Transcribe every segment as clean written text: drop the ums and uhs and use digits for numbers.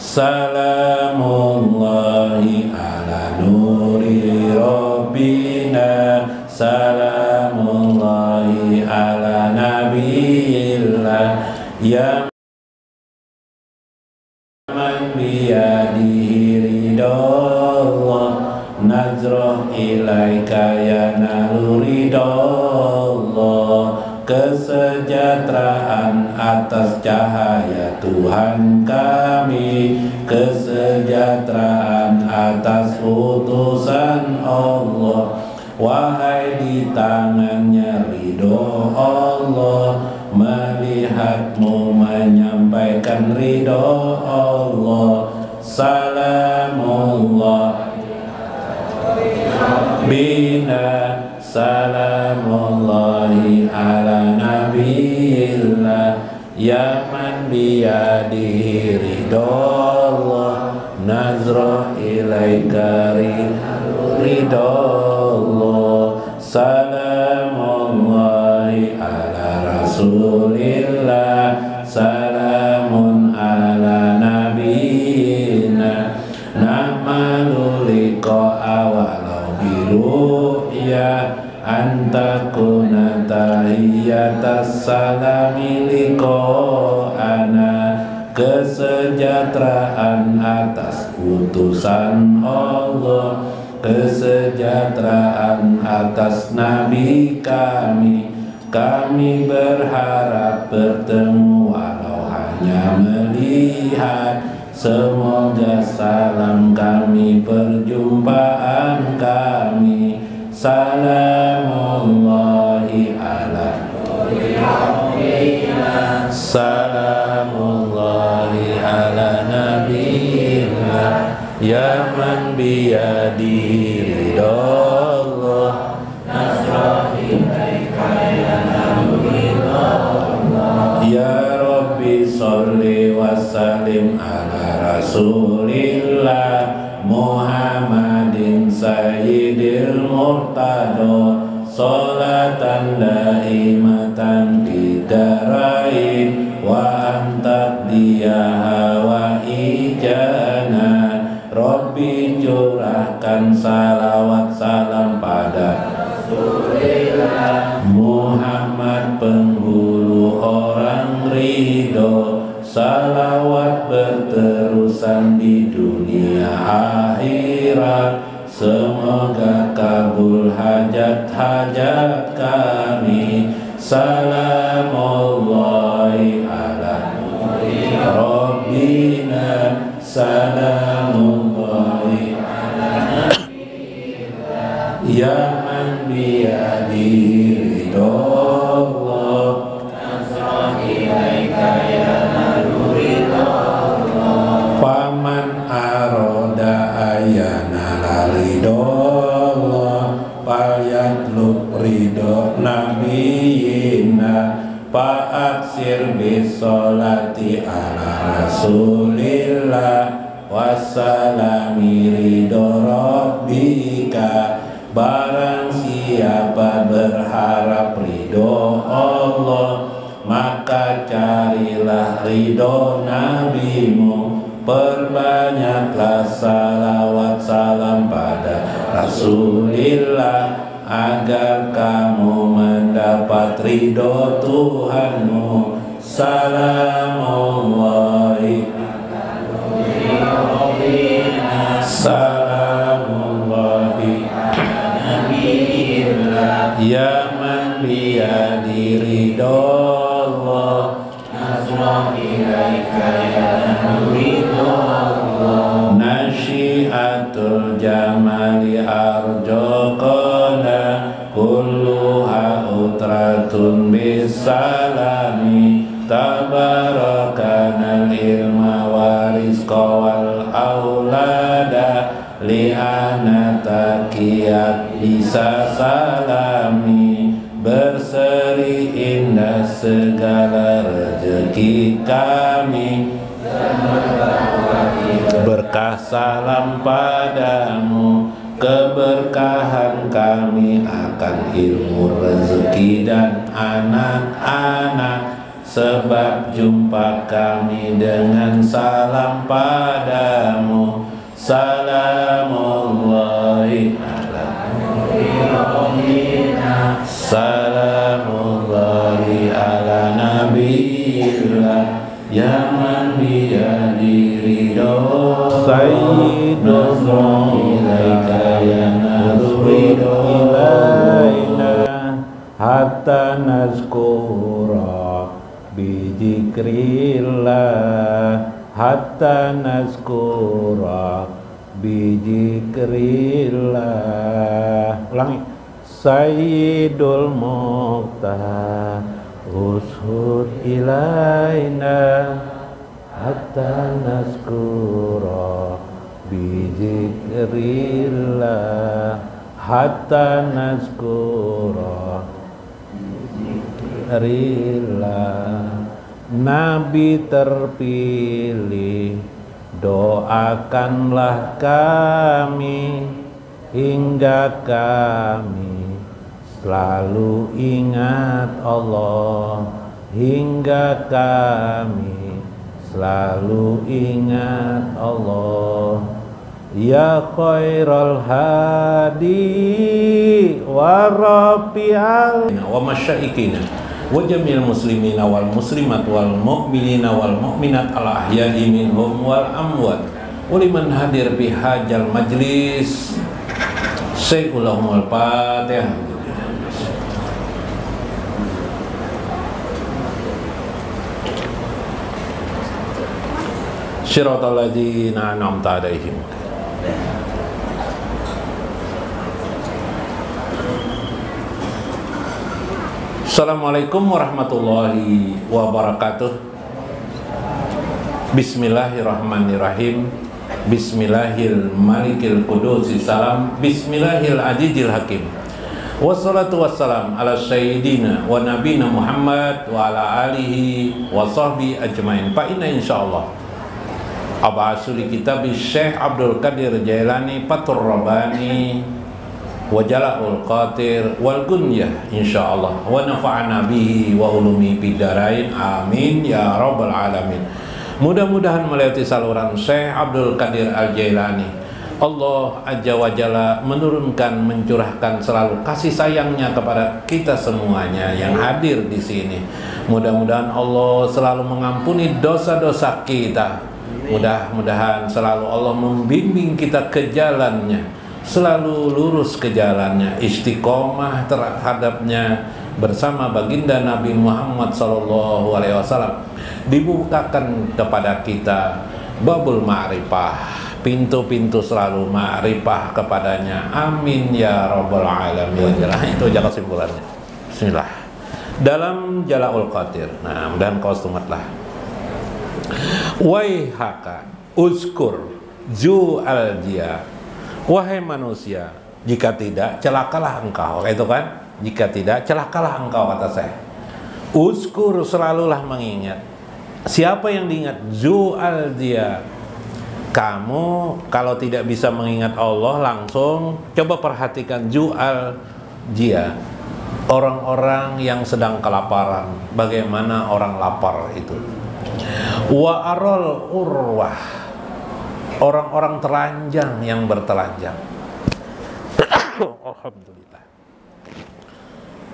Salamullahi ala nuri Rabbina, salamullahi ala nabiyillah, ya man biyadihi ridallah, nazroh ilaika ya nalu ridallah. Kesejahteraan atas cahaya Tuhan kami, kesejahteraan atas utusan Allah. Wahai di tangannya ridho Allah, melihatmu menyampaikan ridho Allah. Salamullah bina, salamullahi ala nabiyillah, ya man biyadihi ridallah, nazroh ilaika ridallah. Salamullahi ala rasulillah, salamun ala nabiyina, na'malu liqa'a walau biru'ya, antakuna tahiyatas salami liqa'ana. Kesejahteraan atas utusan Allah, kesejahteraan atas nabi kami. Kami berharap bertemu walau hanya melihat. Semoga salam kami perjumpaan kami. Salamullahi ala nabiyina, salamullahi ala nabiyina, ya man biyadihi ridallah, nasrah ilaika ya nabiyallah. Ya Rabbi sholli wa sallim ala rasulillah Muhammadin sayyidil murtado, sholatan daimatan bidarain wa antak diyaha wa ijana. Rabbi curahkan salawat salam pada Rasulillah Muhammad penghulu orang ridho. Salawat berterusan di dunia akhirat. Semoga kabul hajat-hajat kami. Salamullahi ala nuri Rabbina, salamullahi ala nabiyina, ya man biyadihi ridallah, nasrah ilaika ya nalu ridallah. Paman aroda ayana ridallah, falyatlub ridho nabiyina, fa'aksir bisolati ala rasulillah, wassalami ridho rabbika. Barang siapa berharap ridho Allah, maka carilah ridho nabimu. Perbanyaklah salawat salam pada Rasulillah, agar kamu mendapat ridho Tuhanmu. Salamullahi salamullahi ya man biyadi ridallah, nasrah ilaika ya ridallah. Nasyiatul jamali arjaqana, kulluha utratun bisalami. Tabarakanal ilma warizqa wal aulada, li'ana takiyat bisa salami. Berseri indah segala rezeki kami, berkah salam padamu. Keberkahan kami akan ilmu, rezeki dan anak-anak. Sebab jumpa kami dengan salam padamu. salamullahi ala nabiyina, salamullahi ala nabiyillah, ya man biyadi ridho sayyidul ilaika ya ridho ilaina hatta nazkura bijikrillah, hatta nazkura bijikrillah. Ulangi. Sayyidul muqtah ushud ilaina hatta nazkura bijikrillah, hatta nazkura bijikrillah. Nabi terpilih, doakanlah kami hingga kami selalu ingat Allah, hingga kami selalu ingat Allah. Ya khairal hadi wa rafi'al wa masyaikina wa jamil muslimina wal muslimat wal mu'minina wal mu'minat al ahya'i minhum wal amwat wa liman hadir bi hajal majlis. Sayyidul Fatihah. Shiratal ladzina an'amta 'alaihim. Assalamualaikum warahmatullahi wabarakatuh. Bismillahirrahmanirrahim. Bismillahil malikil qudusi salam. Bismillahil azizil hakim. Wassalatu wassalam ala sayyidina wa nabina Muhammad wa ala alihi wa sahbihi ajmain. Fa inna insyaallah abasuli kitab Syekh Abdul Qadir Jailani Fathur Rabbani wa Jala'ul Qatir wal Gunyah insyaallah, wa nafa'ana bihi wa ulumi bidarain amin ya rabbal alamin. Mudah-mudahan melewati saluran Syekh Abdul Qadir Al-Jailani, Allah Azza wa Jalla menurunkan, mencurahkan selalu kasih sayangnya kepada kita semuanya yang hadir di sini. Mudah-mudahan Allah selalu mengampuni dosa-dosa kita. Mudah-mudahan selalu Allah membimbing kita ke jalannya, selalu lurus ke jalannya, istiqomah terhadapnya bersama baginda Nabi Muhammad SAW. Dibukakan kepada kita babul ma'rifah, pintu-pintu selalu ma'rifah kepadanya, amin ya rabbal alamin. Itu aja kesimpulannya. Bismillah. Dalam Jala'ul Qadir, nah mudahan kau setumatlah. Waihaka uzkur zu al-jia, wahai manusia, jika tidak celakalah engkau. Itu kan, jika tidak celakalah engkau, kata saya. Uzkur, selalulah mengingat. Siapa yang diingat? Zu al-jia. Kamu kalau tidak bisa mengingat Allah langsung, coba perhatikan zu al-jia, orang-orang yang sedang kelaparan. Bagaimana orang lapar itu. Wa arol urwah, orang-orang telanjang yang bertelanjang. Alhamdulillah.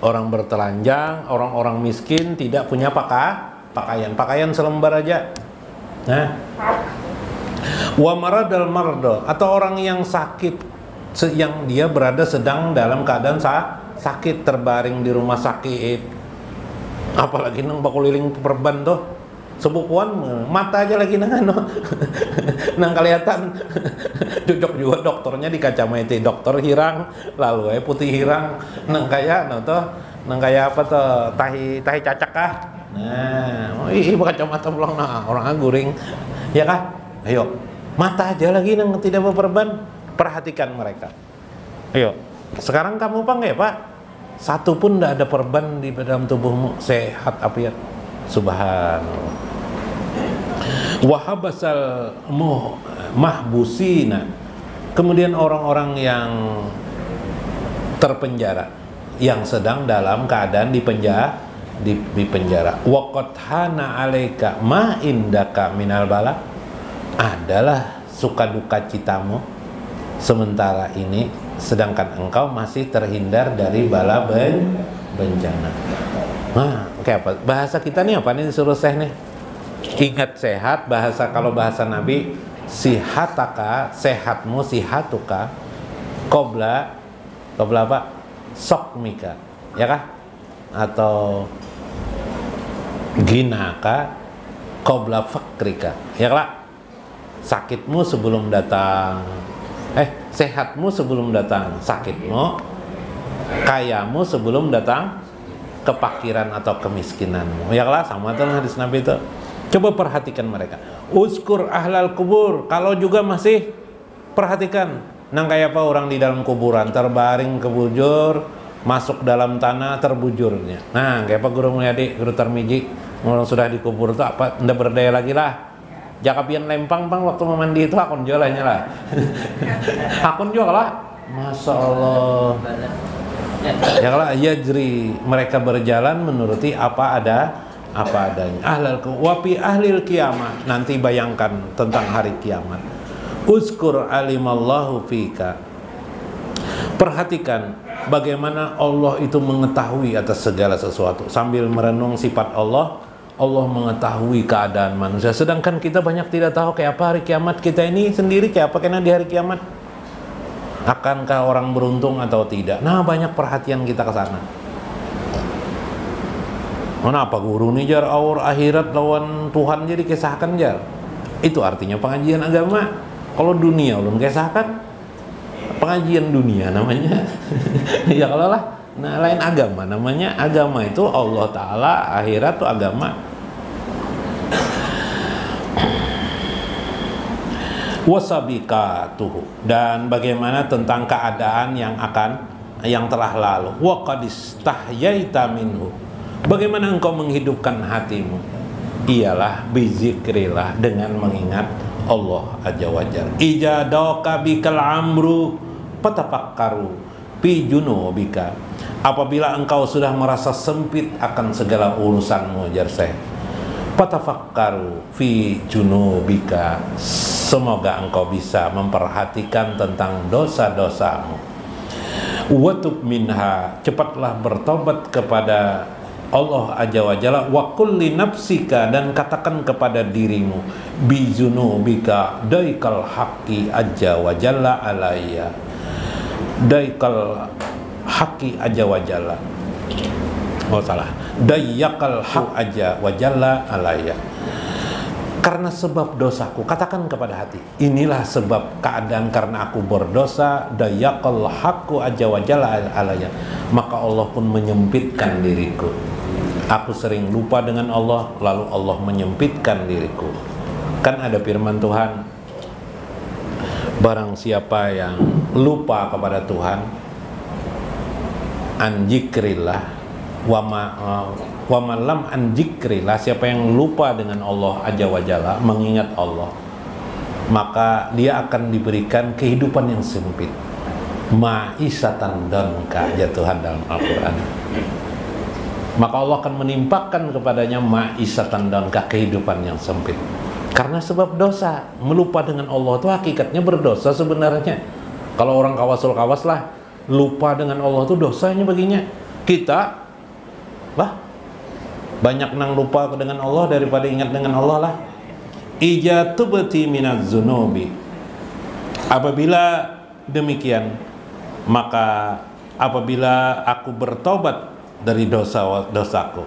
Orang bertelanjang, orang-orang miskin tidak punya pakaian selembar aja. Nah, wa maradal mardo, atau orang yang sakit, yang dia berada sedang dalam keadaan sakit, terbaring di rumah sakit. Apalagi nang bakuliling perban tuh. Sebukuan mata aja lagi nang nang kelihatan cocok juga dokternya di kacamata dokter hirang lalu putih hirang nang kayak nang kayak apa tuh tahi cacak kah, nah kacamata pulang, nah orang guring ya kah. Ayo mata aja lagi nang tidak berperban, perhatikan mereka. Ayo sekarang kamu ya pak, satu pun tidak ada perban di dalam tubuhmu, sehat apiat. Subhanallah. Wahabasal mahbusina, kemudian orang-orang yang terpenjara, yang sedang dalam keadaan di penjara. Waqad hana alaika ma indaka minal bala, adalah suka duka citamu sementara ini, sedangkan engkau masih terhindar dari bala bencana. Nah, kayak apa? Bahasa kita nih apa nih disuruh Syekh nih? Ingat sehat, kalau bahasa Nabi, sihataka, sehatmu, sihatuka, qabla apa? Sokmika, ya kah? Atau ginaka qabla fakrika, ya kah? Sakitmu sebelum datang, sehatmu sebelum datang sakitmu, kayamu sebelum datang kepakiran atau kemiskinanmu, ya kah? Sama tuh hadis Nabi itu. Coba perhatikan mereka. Uskur ahlal kubur. Kalau juga masih perhatikan. Nang kayak apa orang di dalam kuburan terbaring kebujur, masuk dalam tanah terbujurnya. Nah, kayak apa Guru Mulyadi, Guru Tarmiji, orang sudah dikubur itu apa? Ndak berdaya lagi lah. Jakapian lempang bang waktu mandi itu akun jualannya lah. Akun jual lah. Masya Allah. Ya kalau yajri, mereka berjalan menuruti apa adanya. Wapi ahlil kiamat, nanti bayangkan tentang hari kiamat. Uskur alimallahu fika, perhatikan bagaimana Allah itu mengetahui atas segala sesuatu. Sambil merenung sifat Allah, Allah mengetahui keadaan manusia. Sedangkan kita banyak tidak tahu kayak apa hari kiamat kita ini sendiri, kayak apa kena di hari kiamat. Akankah orang beruntung atau tidak? Nah, banyak perhatian kita ke sana. Kenapa guru nih jar aur akhirat lawan Tuhan jadi kisahkan jar? Itu artinya pengajian agama. Kalau dunia ulun kisahkan, pengajian dunia namanya. Ya kalau lah, nah lain agama namanya. Agama itu Allah Ta'ala, akhirat itu agama. Wasabikatuhu, dan bagaimana tentang keadaan yang telah lalu. Wa qadistahyaita minhu, bagaimana engkau menghidupkan hatimu? Ialah bizikrillah, dengan mengingat Allah Azza wa Jalla. Ijadaka bikal amru patafakkaru fi junubika, apabila engkau sudah merasa sempit akan segala urusanmu, jar Syekh, patafakkaru fi junubika, semoga engkau bisa memperhatikan tentang dosa-dosamu. Watub minha, cepatlah bertobat kepada Allah Azza wa Jalla. Wa kulli nafsika, dan katakan kepada dirimu, bizunubika daikal haqqi Azza wa Jalla alayya, daikal haqqi Azza wa Jalla, oh salah, dayyakal haq Azza wa Jalla alayya, karena sebab dosaku. Katakan kepada hati, inilah sebab keadaan karena aku berdosa. Dayyakal haqqu Azza wa Jalla alayya, maka Allah pun menyempitkan diriku. Aku sering lupa dengan Allah, lalu Allah menyempitkan diriku. Kan ada firman Tuhan, barang siapa yang lupa kepada Tuhan, anjikrillah, wa malam anjikrillah, siapa yang lupa dengan Allah Azza wa Jalla, mengingat Allah, maka dia akan diberikan kehidupan yang sempit. Ma'isatan danka, ya Tuhan dalam Al-Quran. Maka Allah akan menimpakan kepadanya ma'isatan danka, kehidupan yang sempit. Karena sebab dosa. Melupa dengan Allah itu hakikatnya berdosa sebenarnya. Kalau orang kawas lah, lupa dengan Allah itu dosanya baginya. Kita lah banyak nang lupa dengan Allah daripada ingat dengan Allah lah. Ijatubati minaz zunubi, apabila demikian, maka apabila aku bertobat dari dosa-dosaku,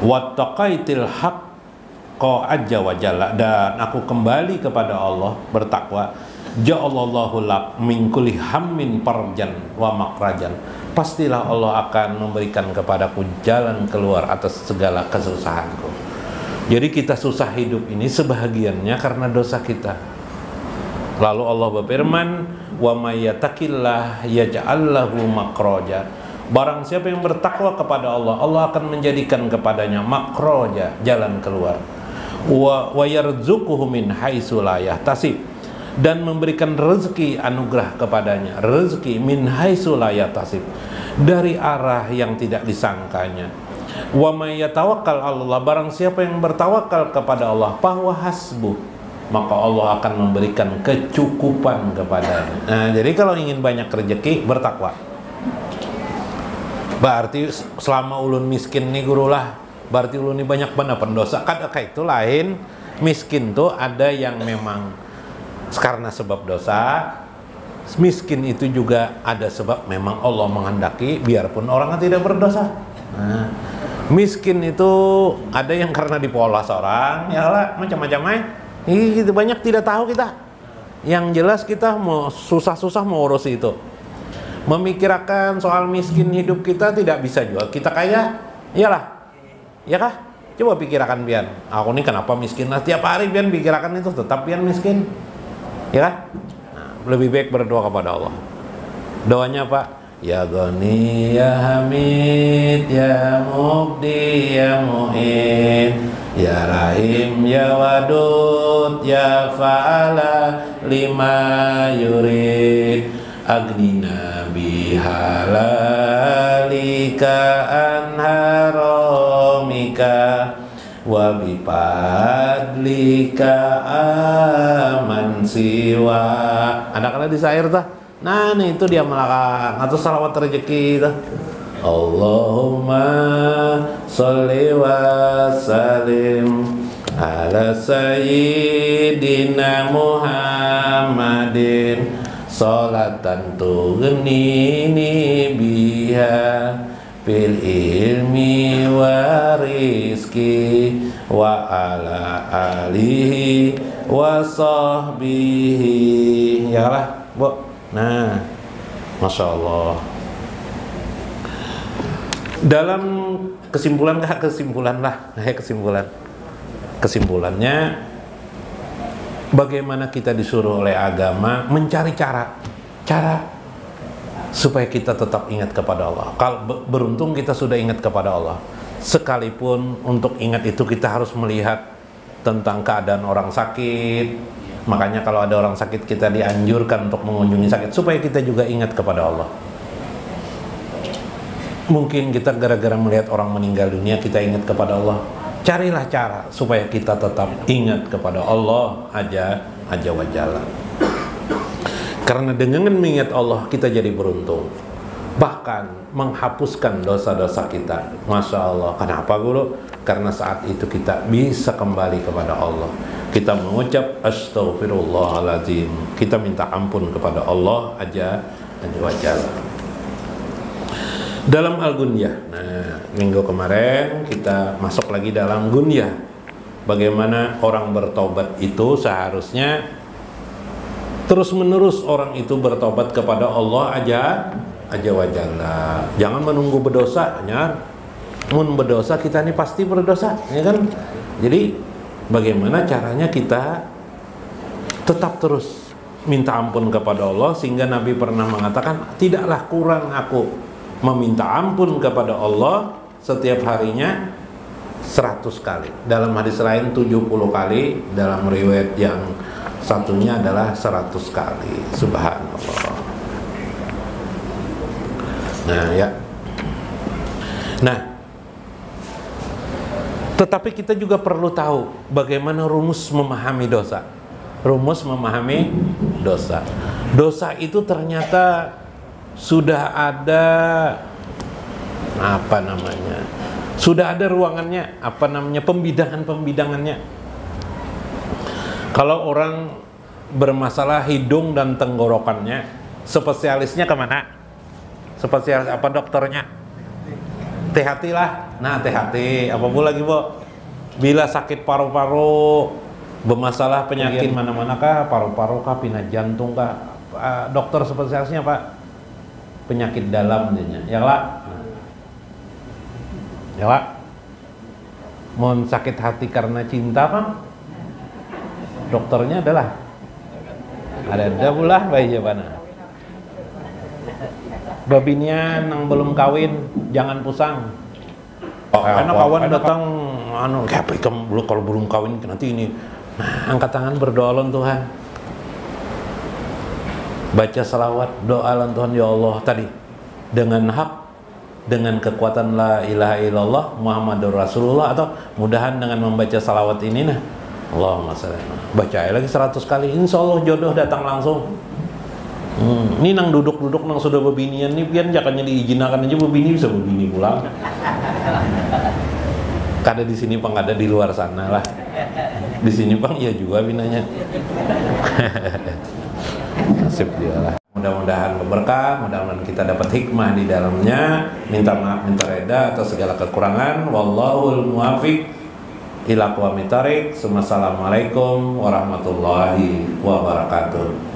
wattaqaitil haqqa Azza wa Jalla, dan aku kembali kepada Allah bertakwa, ja'alallahu lak min kulli hammin farjan wa makhrajan, pastilah Allah akan memberikan kepadaku jalan keluar atas segala kesusahanku. Jadi kita susah hidup ini sebahagiannya karena dosa kita. Lalu Allah berfirman, wa may yattaqillah yaj'al lahu makhraja, barang siapa yang bertakwa kepada Allah, Allah akan menjadikan kepadanya makhraja, jalan keluar. Wa yarzuquhu min haitsu la yahtasib, dan memberikan rezeki anugerah kepadanya, rezeki min haitsu la yahtasib, dari arah yang tidak disangkanya. Wa may yatawakkal 'alallah, barang siapa yang bertawakal kepada Allah, fahuwa hasbuh, maka Allah akan memberikan kecukupan kepadanya. Nah, jadi kalau ingin banyak rezeki, bertakwa. Berarti selama ulun miskin nih guru lah, berarti ulun ini banyak benar pendosa. Kadang itu lain, miskin tuh ada yang memang karena sebab dosa. Miskin itu juga ada sebab memang Allah menghendaki biarpun orang tidak berdosa. Nah, miskin itu ada yang karena dipolos orang, ya lah macam-macam gitu, banyak tidak tahu kita. Yang jelas kita mau susah-susah mau urus itu. Memikirkan soal miskin hidup kita tidak bisa juga. Kita kaya, iyalah. Ya kah? Coba pikirkan pian. Aku ini kenapa miskin? Nah, tiap hari pian pikirkan itu tetap pian miskin. Ya kah? Lebih baik berdoa kepada Allah. Doanya apa? Ya Ghani, Ya Hamid, Ya Mubdi, Ya Mu'in, Ya Rahim, Ya Wadud, Ya Fa'ala lima yurid, Agnina bihalalika anharomika, wa bipadlika aman siwa. Anak-anak di syair tuh. Nah, nih itu dia melakang atau salawat rezeki tuh. Allahumma sholli wa sallim ala sayyidina Muhammadin sholatan tughnini biha fil ilmi wa rizki wa ala alihi wa sahbihi. Ya lah, Bu. Nah, Masya Allah. Dalam kesimpulannya, bagaimana kita disuruh oleh agama mencari cara supaya kita tetap ingat kepada Allah. Kalau beruntung kita sudah ingat kepada Allah. Sekalipun untuk ingat itu kita harus melihat tentang keadaan orang sakit. Makanya kalau ada orang sakit kita dianjurkan untuk mengunjungi sakit supaya kita juga ingat kepada Allah. Mungkin kita gara-gara melihat orang meninggal dunia kita ingat kepada Allah. Carilah cara supaya kita tetap ingat kepada Allah aja wa jalla. Karena dengan mengingat Allah kita jadi beruntung. Bahkan menghapuskan dosa-dosa kita. Masya Allah. Kenapa guru? Karena saat itu kita bisa kembali kepada Allah. Kita mengucap astaghfirullahaladzim. Kita minta ampun kepada Allah aja wa jalla. Dalam Al-Gunyah. Nah, minggu kemarin kita masuk lagi dalam Gunyah. Bagaimana orang bertobat itu seharusnya terus-menerus orang itu bertobat kepada Allah aja wa jalla. Jangan menunggu berdosa, nyar. Mun berdosa kita ini pasti berdosa, ya kan? Jadi bagaimana caranya kita tetap terus minta ampun kepada Allah, sehingga Nabi pernah mengatakan tidaklah kurang aku meminta ampun kepada Allah setiap harinya 100 kali. Dalam hadis lain 70 kali, dalam riwayat yang satunya adalah 100 kali. Subhanallah. Nah, ya. Nah, tetapi kita juga perlu tahu bagaimana rumus memahami dosa. Rumus memahami dosa. Dosa itu ternyata sudah ada apa namanya? Sudah ada ruangannya, apa namanya? Pembidangan-pembidangannya. Kalau orang bermasalah hidung dan tenggorokannya, spesialisnya kemana? Spesialis apa dokternya? THT lah. Nah, THT. Apa pula lagi, Bu? Bila sakit paru-paru, bermasalah penyakit mana-mana kah? Paru-paru kah? Pindah jantung kah? Dokter spesialisnya Pak? Penyakit dalam jadinya. Ya lah. Ya lah. Mau sakit hati karena cinta Pak? Dokternya adalah ada pula bayi jawabannya. Babinya nang belum kawin jangan pusang. Karena kawan datang kayak kamu kalau belum kawin nanti ini. Nah, angkat tangan berdoa lawan Tuhan. Baca salawat, doa lawan Tuhan, ya Allah tadi dengan hak, dengan kekuatan la ilaha illallah Muhammadur Rasulullah, atau mudahan dengan membaca salawat ini nah Allahumma sholli. Baca lagi 100 kali, insya Allah jodoh datang langsung. Ini nang duduk-duduk nang sudah bebinian nih, pian jakanya diizinakan aja bebini bisa bebini pulang. Kada di sini pang, ada di luar sana lah. Di sini pang iya juga binanya. Nasib dia lah. Mudah-mudahan berberkah, mudah-mudahan kita dapat hikmah di dalamnya. Minta maaf, minta reda atas segala kekurangan. Wallahul muwaffiq ila aqwamit thariq. Assalamualaikum warahmatullahi wabarakatuh.